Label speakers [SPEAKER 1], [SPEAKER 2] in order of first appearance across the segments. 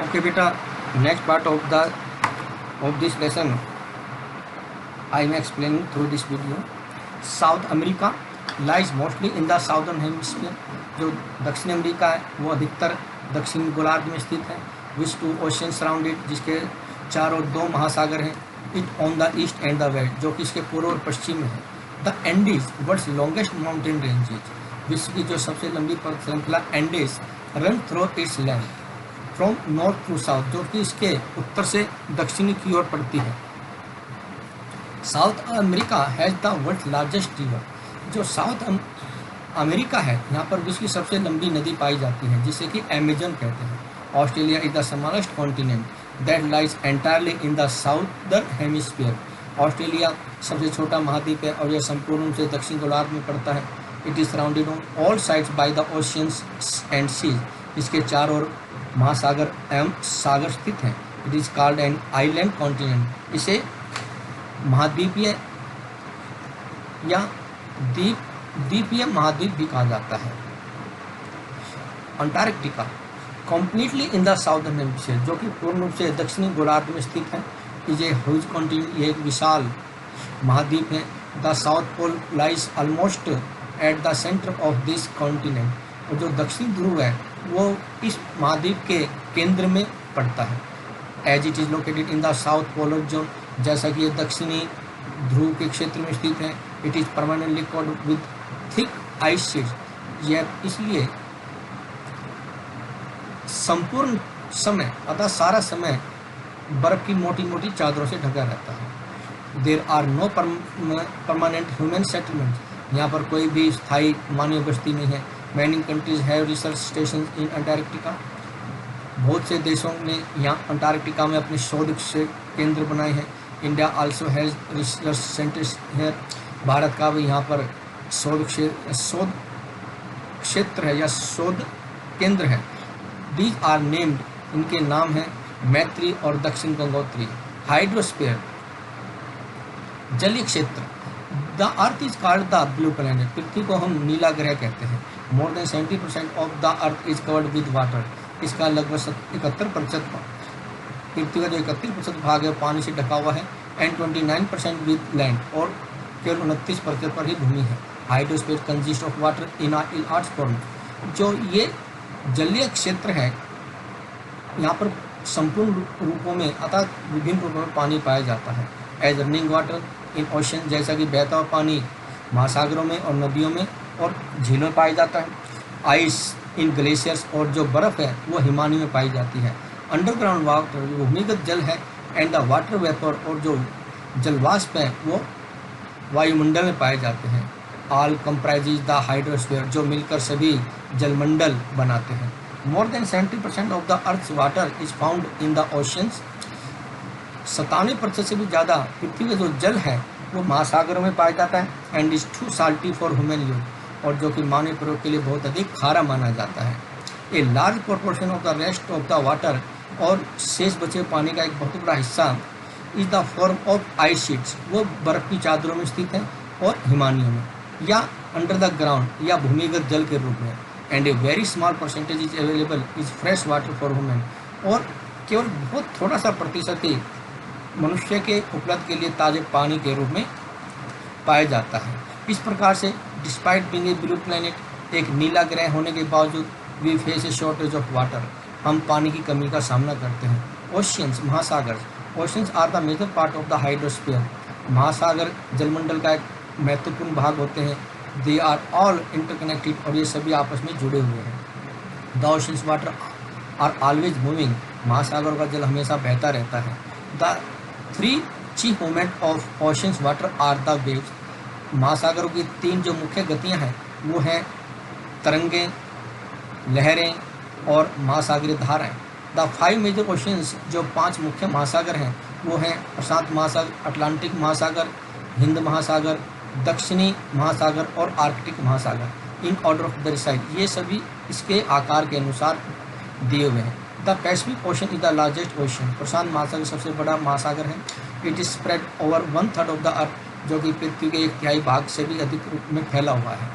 [SPEAKER 1] Okay beta, next part of this lesson I am explaining through this video. South America lies mostly in the southern hemisphere. जो दक्षिण America है वो अधिकतर दक्षिण गोलार्ध में स्थित है. विच टू ओशन सराउंडेड, जिसके चारों दो महासागर हैं. It on the east and the west, जो कि इसके पूर्व और पश्चिम में है. The Andes world's longest mountain ranges, विश्व की जो सबसे लंबी पर्वत श्रृंखला Andes run through its land from north to south, जो कि इसके उत्तर से दक्षिणी की ओर पड़ती है. South America has the world's largest river, जो साउथ अमेरिका है यहाँ पर विश्व की सबसे लंबी नदी पाई जाती है, जिसे कि अमेजन कहते हैं. Australia is the smallest continent that lies entirely in the southern hemisphere. Australia सबसे छोटा महाद्वीप है और यह संपूर्ण रूप से दक्षिण गोलार्ध में पड़ता है. It is surrounded on all sides by the oceans and seas, इसके चारों ओर महासागर एवं सागर स्थित हैं. It is called an island continent, इसे महाद्वीपीय या द्वीपीय महाद्वीप भी कहा जाता है. Antarctica completely in the southern hemisphere, जो कि पूर्ण रूप से दक्षिणी गोलार्ध में स्थित है. इज ए ह्यूज कॉन्टिनेंट, ये एक विशाल महाद्वीप है. The south pole lies almost at the centre of this continent, और जो दक्षिणी ध्रुव है वो इस महाद्वीप के केंद्र में पड़ता है. As it is located in the south polar zone, जैसा कि ये दक्षिणी ध्रुव के क्षेत्र में स्थित है. It is permanently covered with thick ice sheets, यह इसलिए संपूर्ण समय अतः सारा समय बर्फ की मोटी मोटी चादरों से ढका रहता है. There are no permanent human settlement, यहाँ पर कोई भी स्थायी मानवीय बस्ती नहीं है. Many countries have research station in Antarctica, बहुत से देशों ने यहाँ अंटार्कटिका में अपने शोध केंद्र बनाए हैं. India also has research centres here, भारत का भी यहाँ पर शोध क्षेत्र है या शोध केंद्र है. दीज आर नेम्ड, इनके नाम हैं मैत्री और दक्षिण गंगोत्री. हाइड्रोस्फीयर जलीय क्षेत्र. The earth is called the blue planet, पृथ्वी को हम नीला ग्रह कहते हैं. More than 70% of the earth is covered with water, इसका लगभग 71% पृथ्वी का जो 31% भाग है पानी से ढका हुआ है. एंड 29% विद लैंड, और केवल 29% पर ही भूमि है. Hydrosphere consist of water in arts form, जो ये जलीय क्षेत्र है यहाँ पर संपूर्ण रूपों में अर्थात विभिन्न रूपों में पानी पाया जाता है. As running water in ocean, जैसा कि बहता हुआ पानी महासागरों में और नदियों में और झीलों में पाया जाता है. आइस इन ग्लेशियर्स, और जो बर्फ़ है वो हिमानी में पाई जाती है. अंडरग्राउंड वाटर जो भूमिगत जल है, एंड द वाटर वेपर, और जो जलवाष्प है वो वायुमंडल में पाए जाते हैं. ऑल कंप्राइजेज द हाइड्रोस्फीयर, जो मिलकर सभी जलमंडल बनाते हैं. More than 70% of the earth's water is found in the oceans, 97% से भी ज़्यादा पृथ्वी का जो जल है वो महासागरों में पाया जाता है. And is too salty for human use, और जो कि मानव प्रयोग के लिए बहुत अधिक खारा माना जाता है. A large proportion of the rest of the water, और शेष बचे पानी का एक बहुत बड़ा हिस्सा is the form of ice sheets, वो बर्फ़ की चादरों में स्थित है और हिमानियों में, या अंडर द ग्राउंड या भूमिगत जल के रूप में. And a very small percentage is available is fresh water for women, और केवल बहुत थोड़ा सा प्रतिशत ही मनुष्य के उपलब्ध के लिए ताज़े पानी के रूप में पाया जाता है. इस प्रकार से despite being a blue planet, एक नीला ग्रह होने के बावजूद we face a shortage of water, हम पानी की कमी का सामना करते हैं. ओशियंस महासागर, oceans are the major part of the hydrosphere, महासागर जलमंडल का एक महत्वपूर्ण भाग होते हैं. दे आर ऑल इंटरकनेक्टेड, और ये सभी आपस में जुड़े हुए हैं. The oceans water are always moving, महासागरों का जल हमेशा बहता रहता है. The 3 chief movement of oceans water are the waves, महासागरों की 3 जो मुख्य गतियां हैं वो हैं तरंगें, लहरें और महासागरीय धाराएं. द 5 मेजर ओशियंस, जो 5 मुख्य महासागर हैं वो हैं प्रशांत महासागर, अटलांटिक महासागर, हिंद महासागर, दक्षिणी महासागर और आर्कटिक महासागर. इन ऑर्डर ऑफ द रिसाइड, ये सभी इसके आकार के अनुसार दिए हुए हैं. The Pacific ocean is the largest ocean, प्रशांत महासागर सबसे बड़ा महासागर है. It is spread over 1/3 of the earth, जो कि पृथ्वी के 1/3 भाग से भी अधिक रूप में फैला हुआ है.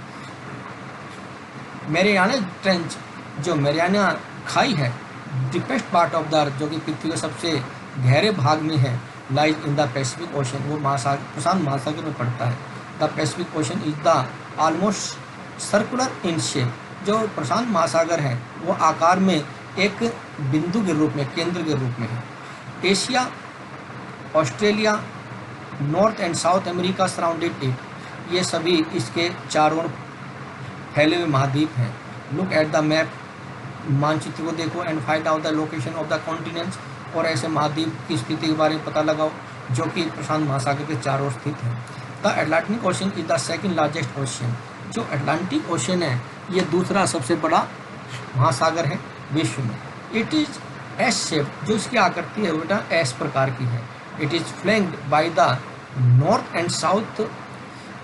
[SPEAKER 1] मैरियाना ट्रेंच, जो मैरियाना खाई है deepest part of the earth, जो कि पृथ्वी के सबसे गहरे भाग में है, lies in the Pacific ocean, वो महासागर प्रशांत महासागर में पड़ता है। The Pacific ocean is the almost circular in shape, जो प्रशांत महासागर है वो आकार में एक बिंदु के रूप में, केंद्र के रूप में है। Asia, Australia, north and south America surrounded it, ये सभी इसके चारों ओर फैले हुए महाद्वीप हैं। लुक एट द मैप, मानचित्र को देखो, and find out the location of the continents, और ऐसे महाद्वीप की स्थिति के बारे में पता लगाओ जो कि प्रशांत महासागर के चारों ओर स्थित है। The Atlantic ocean is the second largest ocean, जो अटलांटिक ओशन है ये दूसरा सबसे बड़ा महासागर है विश्व में। इट इज एस शेप, जो इसकी आकृति है बेटा एस प्रकार की है। It is flanked by the north and south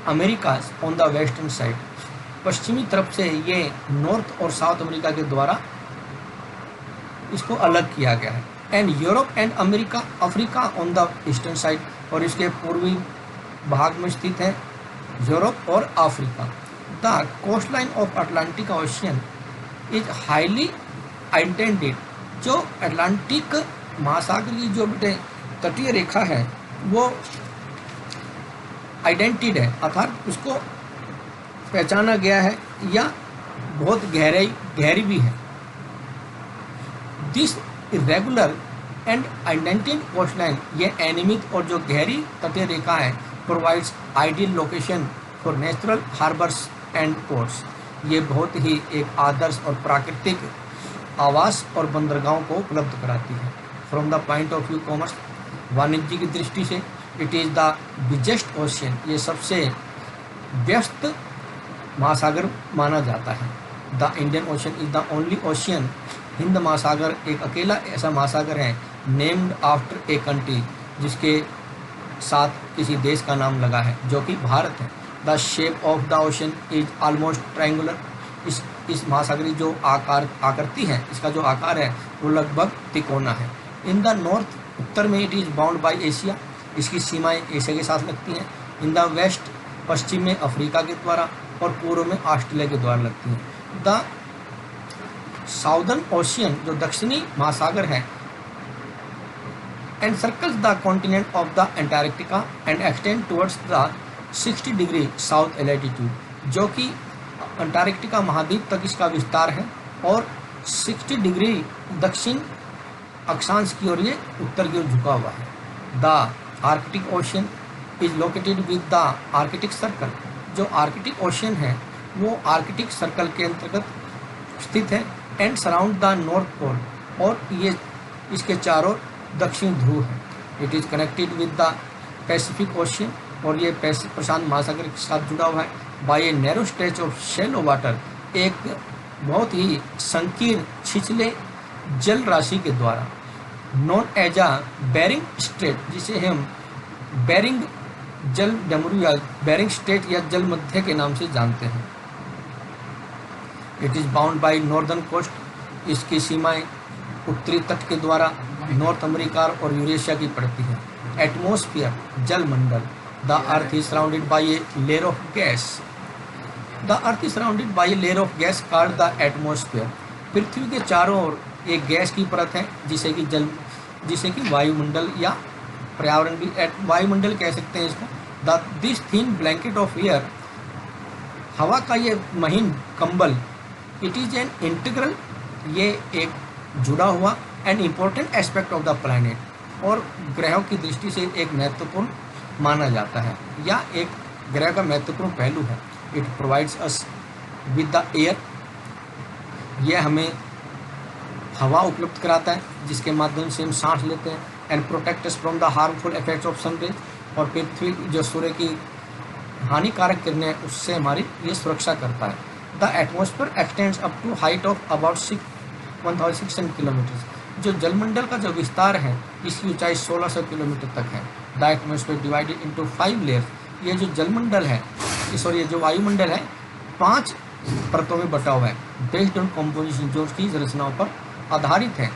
[SPEAKER 1] America on the western side, पश्चिमी तरफ से ये नॉर्थ और साउथ अमेरिका के द्वारा इसको अलग किया गया है। And Europe and America Africa on the eastern side, और इसके पूर्वी भाग में स्थित है यूरोप और Africa. The coast line of Atlantic ocean is highly indented, जो अटलांटिक महासागर की जो बेटे तटीय रेखा है वो आइडेंटिड है, अर्थात उसको पहचाना गया है या बहुत गहरी भी है। This irregular and indented coast line, ये अनियमित और जो गहरी तटीय रेखा है, provides ideal location for natural harbours and ports, ये बहुत ही एक आदर्श और प्राकृतिक आवास और बंदरगाहों को उपलब्ध कराती है। From the point of view commerce, वाणिज्य की दृष्टि से it is the biggest ocean, ये सबसे व्यस्त महासागर माना जाता है। The Indian ocean is the only ocean, Hind महासागर एक अकेला ऐसा महासागर है नेम्ड आफ्टर ए कंट्री, जिसके साथ किसी देश का नाम लगा है जो कि भारत है। The shape of the ocean is almost triangular, इस महासागरी जो आकृति है, इसका जो आकार है वो लगभग तिकोना है। इन द नॉर्थ, उत्तर में it is bound bye Asia, इसकी सीमाएं एशिया के साथ लगती हैं। इन द वेस्ट, पश्चिम में अफ्रीका के द्वारा, और पूर्व में ऑस्ट्रेलिया के द्वारा लगती हैं। द साउदर्न ओशियन, जो दक्षिणी महासागर है, and circles the continent of the Antarctica and extend towards the 60 degree south altitude, जो कि अंटार्कटिका महाद्वीप तक इसका विस्तार है, और 60 डिग्री दक्षिण अक्षांश की ओर ये उत्तर की ओर झुका हुआ है। The Arctic ocean is located with the Arctic circle, जो आर्कटिक ओशन है वो आर्कटिक सर्कल के अंतर्गत स्थित है। And surround the north pole, और ये इसके चारों दक्षिण ध्रुव है। It is connected with the Pacific ocean, और ये प्रशांत महासागर के साथ जुड़ा हुआ है by a narrow stretch of shallow water, एक बहुत ही संकीर्ण छिछले जल राशि के द्वारा, known as a bearing straight, जिसे हम बेरिंग जल डमरू या बेरिंग स्ट्रेट या जल मध्य के नाम से जानते हैं। It is bound by northern coast, इसकी सीमाएं उत्तरी तट के द्वारा नॉर्थ अमेरिका और यूरेशिया की पड़ती है। एटमॉस्फेयर, जल मंडल, the earth is surrounded by a layer of gas, the earth is surrounded by a layer of gas called the atmosphere, पृथ्वी के चारों ओर एक गैस की परत है जिसे कि वायुमंडल या पर्यावरण भी, वायुमंडल कह सकते हैं इसको। This thin blanket of air, हवा का ये महीन कंबल, इट इज एन इंटीग्रल, ये एक जुड़ा हुआ an important aspect of the planet, और ग्रहों की दृष्टि से एक महत्वपूर्ण माना जाता है या एक ग्रह का महत्वपूर्ण पहलू है। It provides us with the air, यह हमें हवा उपलब्ध कराता है जिसके माध्यम से हम सांस लेते हैं। And protect us from the harmful effects of sun rays, और पृथ्वी जो सूर्य की हानिकारक किरणें उससे हमारी ये सुरक्षा करता है। The atmosphere extends up to height of about 1600 kilometre, जो जलमंडल का जो विस्तार है इसकी ऊंचाई 1600 किलोमीटर तक है। The atmosphere divided into 5 layers, ये जो जलमंडल है, सॉरी ये जो वायुमंडल है 5 परतों में बटा हुआ है। बेस्ड ऑन कॉम्पोजिशन, जो उसकी रचनाओं पर आधारित है।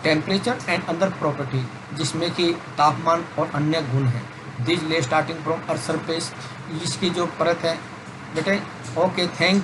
[SPEAKER 1] टेम्परेचर एंड अदर प्रॉपर्टी, जिसमें कि तापमान और अन्य गुण हैं। दिस ले स्टार्टिंग फ्रॉम अर्थ सरफेस, इसकी जो परत है बेटे, ओके थैंक